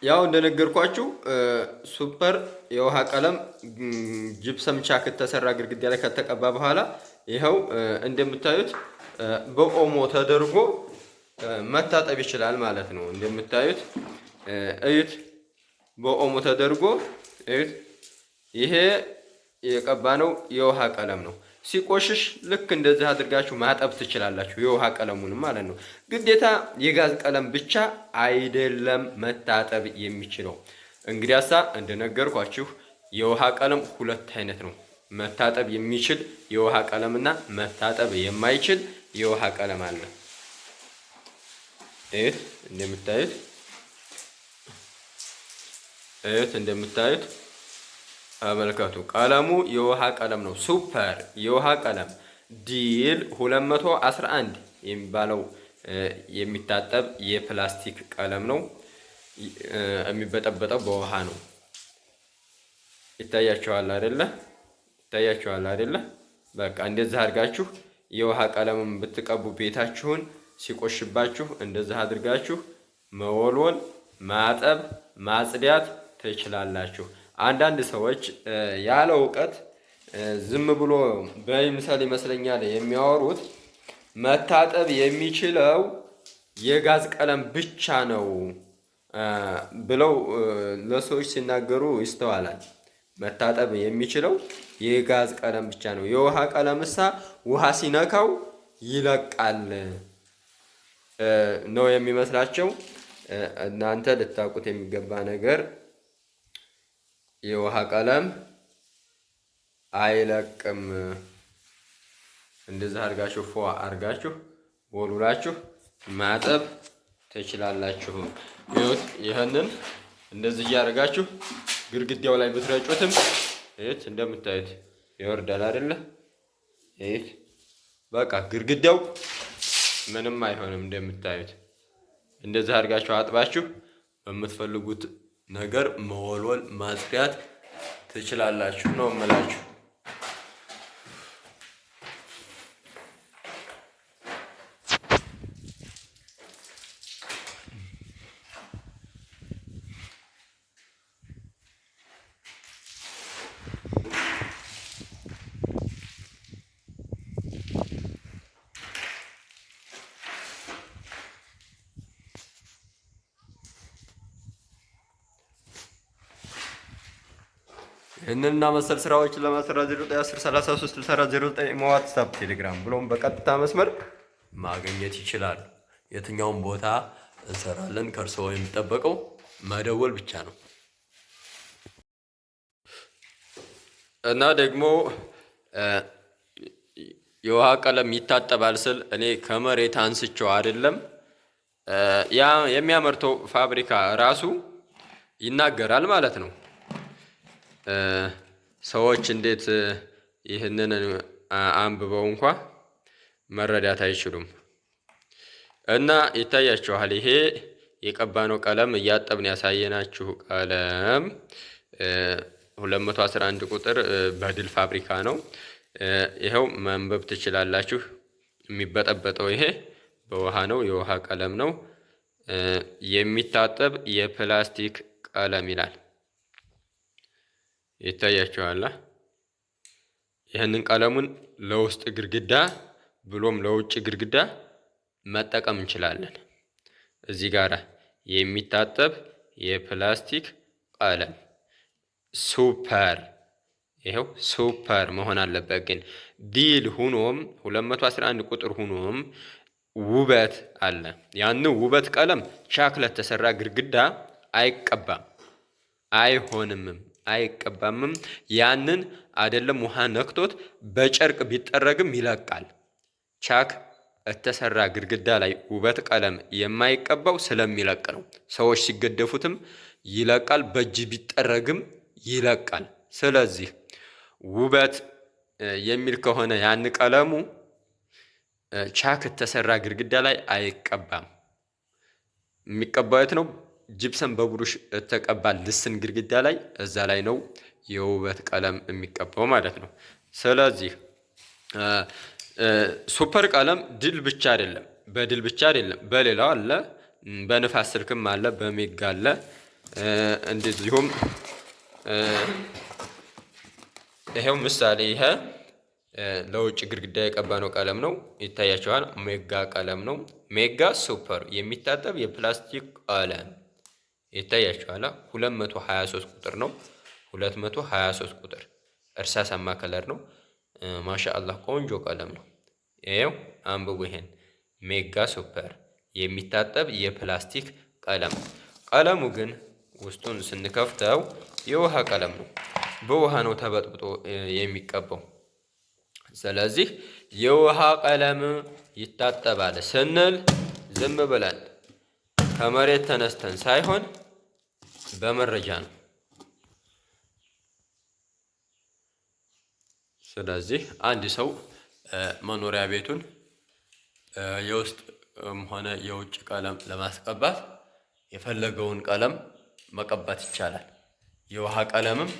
ያው እንደነገርኳችሁ ሱፐር የውሃ ቀለም ጅብሰም ቻክ ተሰራ ግድግዳ ላይ ከተቀባ በኋላ ይኸው እንደምታዩት በኦሞ ተደርጎ መታጠብ ይችላል ማለት ነው። እንደምታዩት እዩት፣ በኦሞ ተደርጎ እዩት። ይሄ የቀባነው የውሃ ቀለም ነው። ሲቆሽሽ ልክ እንደዚህ አድርጋችሁ ማጠብ ትችላላችሁ፣ የውሃ ቀለሙንም ማለት ነው። ግዴታ የጋዝ ቀለም ብቻ አይደለም መታጠብ የሚችለው። እንግዲያሳ እንደነገርኳችሁ የውሃ ቀለም ሁለት አይነት ነው። መታጠብ የሚችል የውሃ ቀለምና መታጠብ የማይችል የውሃ ቀለም አለ። እዩት እንደምታዩት እዩት እንደምታዩት አመልከቱ። ቀለሙ የውሃ ቀለም ነው። ሱፐር የውሃ ቀለም ዲል 211 የሚባለው የሚታጠብ የፕላስቲክ ቀለም ነው። የሚበጠበጠው በውሃ ነው። ይታያችኋል አይደለ? ይታያችኋል አይደለ? በቃ እንደዚህ አድርጋችሁ የውሃ ቀለምን ብትቀቡ ቤታችሁን ሲቆሽባችሁ እንደዚህ አድርጋችሁ መወልወል፣ ማጠብ፣ ማጽዳት ትችላላችሁ። አንዳንድ ሰዎች ያለ እውቀት ዝም ብሎ በይምሰል ይመስለኛል የሚያወሩት መታጠብ የሚችለው የጋዝ ቀለም ብቻ ነው ብለው ለሰዎች ሲናገሩ ይስተዋላል። መታጠብ የሚችለው የጋዝ ቀለም ብቻ ነው። የውሃ ቀለምሳ ውሃ ሲነካው ይለቃል ነው የሚመስላቸው። እናንተ ልታውቁት የሚገባ ነገር የውሃ ቀለም አይለቅም። እንደዚህ አድርጋችሁ ፎ አድርጋችሁ ወሉላችሁ ማጠብ ትችላላችሁ። ይህንን እንደዚህ እያደረጋችሁ ግድግዳው ላይ ብትረጩትም እዩት፣ እንደምታዩት ይወርዳል አይደለ? እዩት፣ በቃ ግድግዳው ምንም አይሆንም። እንደምታዩት እንደዚህ አድርጋችሁ አጥባችሁ በምትፈልጉት ነገር መወልወል ማጽዳት ትችላላችሁ ነው የምላችሁ። ይህንንና መሰል ስራዎችን ለመስራት 0910336409 ዋትስአፕ፣ ቴሌግራም ብሎም በቀጥታ መስመር ማግኘት ይችላሉ። የትኛውም ቦታ እንሰራለን። ከእርስዎ የሚጠበቀው መደወል ብቻ ነው። እና ደግሞ የውሃ ቀለም ይታጠባል ስል እኔ ከመሬት አንስቼው አይደለም። ያ የሚያመርተው ፋብሪካ ራሱ ይናገራል ማለት ነው። ሰዎች እንዴት ይህንን አንብበው እንኳ መረዳት አይችሉም። እና ይታያችኋል። ይሄ የቀባነው ቀለም እያጠብን ያሳየናችሁ ቀለም 211 ቁጥር በድል ፋብሪካ ነው። ይኸው መንበብ ትችላላችሁ። የሚበጠበጠው ይሄ በውሃ ነው፣ የውሃ ቀለም ነው። የሚታጠብ የፕላስቲክ ቀለም ይላል። ይታያችኋል። ይህንን ቀለሙን ለውስጥ ግድግዳ ብሎም ለውጭ ግድግዳ መጠቀም እንችላለን። እዚህ ጋር የሚታጠብ የፕላስቲክ ቀለም ሱፐር፣ ይኸው ሱፐር መሆን አለበት። ግን ዲል ሁኖም 211 ቁጥር ሁኖም ውበት አለ። ያን ውበት ቀለም ቻክለት ተሰራ ግድግዳ አይቀባም፣ አይሆንምም፣ አይቀባምም። ያንን አይደለም ውሃ ነክቶት በጨርቅ ቢጠረግም ይለቃል። ቻክ የተሰራ ግድግዳ ላይ ውበት ቀለም የማይቀባው ስለሚለቅ ነው። ሰዎች ሲገደፉትም ይለቃል፣ በእጅ ቢጠረግም ይለቃል። ስለዚህ ውበት የሚል ከሆነ ያን ቀለሙ ቻክ የተሰራ ግድግዳ ላይ አይቀባም። የሚቀባው የት ነው? ጅብሰም በብሩሽ ተቀባ ልስን ግድግዳ ላይ እዛ ላይ ነው የውበት ቀለም የሚቀባው ማለት ነው። ስለዚህ ሱፐር ቀለም ድል ብቻ አይደለም፣ በድል ብቻ አይደለም፣ በሌላው አለ፣ በንፋስ ስልክም አለ፣ በሜጋ አለ። እንደዚሁም ይሄው ምሳሌ ይሄ ለውጭ ግድግዳ የቀባነው ቀለም ነው። ይታያቸዋል። ሜጋ ቀለም ነው። ሜጋ ሱፐር የሚታጠብ የፕላስቲክ ቀለም ይታያቸዋል። 223 ቁጥር ነው። 223 ቁጥር እርሳሳማ ከለር ነው። ማሻአላህ ቆንጆ ቀለም ነው። ይሄው አንብቡ። ይሄን ሜጋ ሱፐር የሚታጠብ የፕላስቲክ ቀለም። ቀለሙ ግን ውስጡን ስንከፍተው የውሃ ቀለም ነው። በውሃ ነው ተበጥብጦ የሚቀባው። ስለዚህ የውሃ ቀለም ይታጠባል ስንል ዝም ብለን ከመሬት ተነስተን ሳይሆን በመረጃ ነው። ስለዚህ አንድ ሰው መኖሪያ ቤቱን የውስጥ ሆነ የውጭ ቀለም ለማስቀባት የፈለገውን ቀለም መቀባት ይቻላል። የውሃ ቀለምም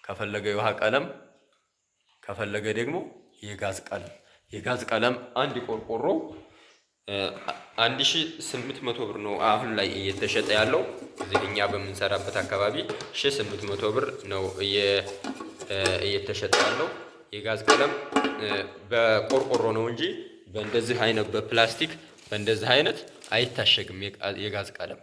ከፈለገ የውሃ ቀለም ከፈለገ ደግሞ የጋዝ ቀለም አንድ ቆርቆሮ 1800 ብር ነው አሁን ላይ እየተሸጠ ያለው። እዚህ እኛ በምንሰራበት አካባቢ 1800 ብር ነው እየተሸጠ ያለው። የጋዝ ቀለም በቆርቆሮ ነው እንጂ በእንደዚህ አይነት በፕላስቲክ በእንደዚህ አይነት አይታሸግም። የጋዝ ቀለም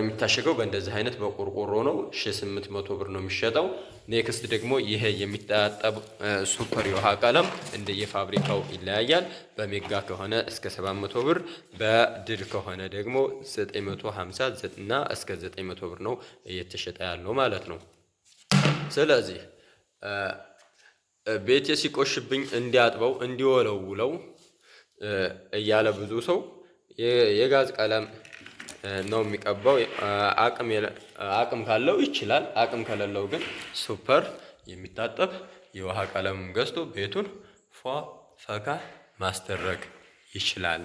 የሚታሸገው በእንደዚህ አይነት በቆርቆሮ ነው። 1800 ብር ነው የሚሸጠው። ኔክስት ደግሞ ይሄ የሚታጠብ ሱፐር የውሃ ቀለም እንደየፋብሪካው ይለያያል። በሜጋ ከሆነ እስከ 700 ብር፣ በድል ከሆነ ደግሞ 950 እና እስከ 900 ብር ነው እየተሸጠ ያለው ማለት ነው። ስለዚህ ቤቴ ሲቆሽብኝ እንዲያጥበው እንዲወለውለው እያለ ብዙ ሰው የጋዝ ቀለም ነው የሚቀባው። አቅም ካለው ይችላል። አቅም ከሌለው ግን ሱፐር የሚታጠብ የውሃ ቀለም ገዝቶ ቤቱን ፏ ፈካ ማስደረግ ይችላል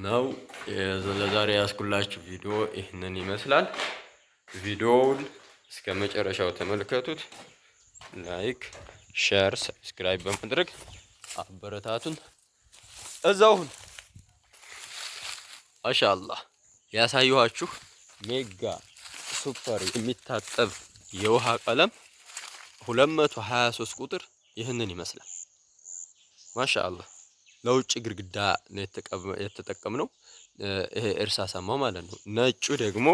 ነው። ለዛሬ ያስኩላችሁ ቪዲዮ ይህንን ይመስላል። ቪዲዮውን እስከ መጨረሻው ተመልከቱት። ላይክ፣ ሼር፣ ሰብስክራይብ በማድረግ አበረታቱን። እዛውን ማሻአላህ ያሳየኋችሁ ሜጋ ሱፐር የሚታጠብ የውሃ ቀለም 223 ቁጥር ይህንን ይመስላል። ማሻአላህ ለውጭ ግድግዳ ነው የተጠቀምነው። ይሄ እርሳሳማው ማለት ነው። ነጩ ደግሞ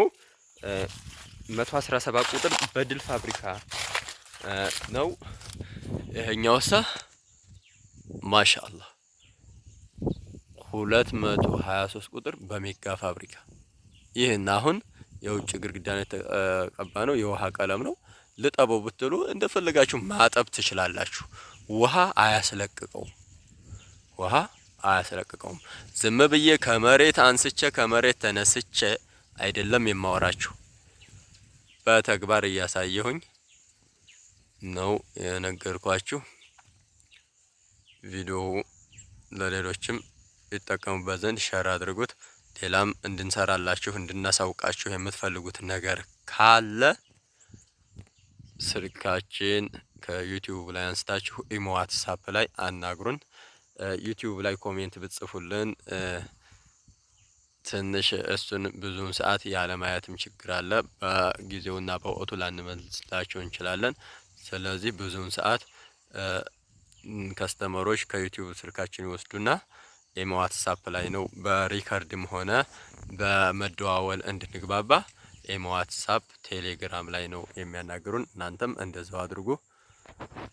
117 ቁጥር በድል ፋብሪካ ነው። ይሄኛውሳ ማሻአላህ 223 ቁጥር በሜጋ ፋብሪካ። ይህን አሁን የውጭ ግድግዳ ነው የተቀባ ነው። የውሃ ቀለም ነው። ልጠበው ብትሉ እንደፈለጋችሁ ማጠብ ትችላላችሁ። ውሃ አያስለቅቀውም። ዝም ብዬ ከመሬት አንስቼ ከመሬት ተነስቼ አይደለም የማወራችሁ፣ በተግባር እያሳየሁኝ ነው የነገርኳችሁ። ቪዲዮ ለሌሎችም ይጠቀሙበት ዘንድ ሸር አድርጉት። ሌላም እንድንሰራላችሁ እንድናሳውቃችሁ የምትፈልጉት ነገር ካለ ስልካችን ከዩቲዩብ ላይ አንስታችሁ ኢሞ፣ ዋትስአፕ ላይ አናግሩን። ዩቲዩብ ላይ ኮሜንት ብትጽፉልን ትንሽ እሱን ብዙውን ሰዓት ያለማየትም ችግር አለ። በጊዜውና በወቅቱ ላንመልስላችሁ እንችላለን። ስለዚህ ብዙውን ሰዓት ከስተመሮች ከዩቲዩብ ስልካችን ይወስዱና ኢሞ፣ ዋትስአፕ ላይ ነው በሪከርድም ሆነ በመደዋወል እንድንግባባ ኢሞ፣ ዋትስአፕ፣ ቴሌግራም ላይ ነው የሚያናግሩን። እናንተም እንደዛው አድርጉ።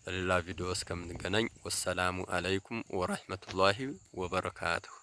በሌላ ቪዲዮ እስከምንገናኝ ወሰላሙ አለይኩም ወራህመቱላሂ ወበረካቱሁ።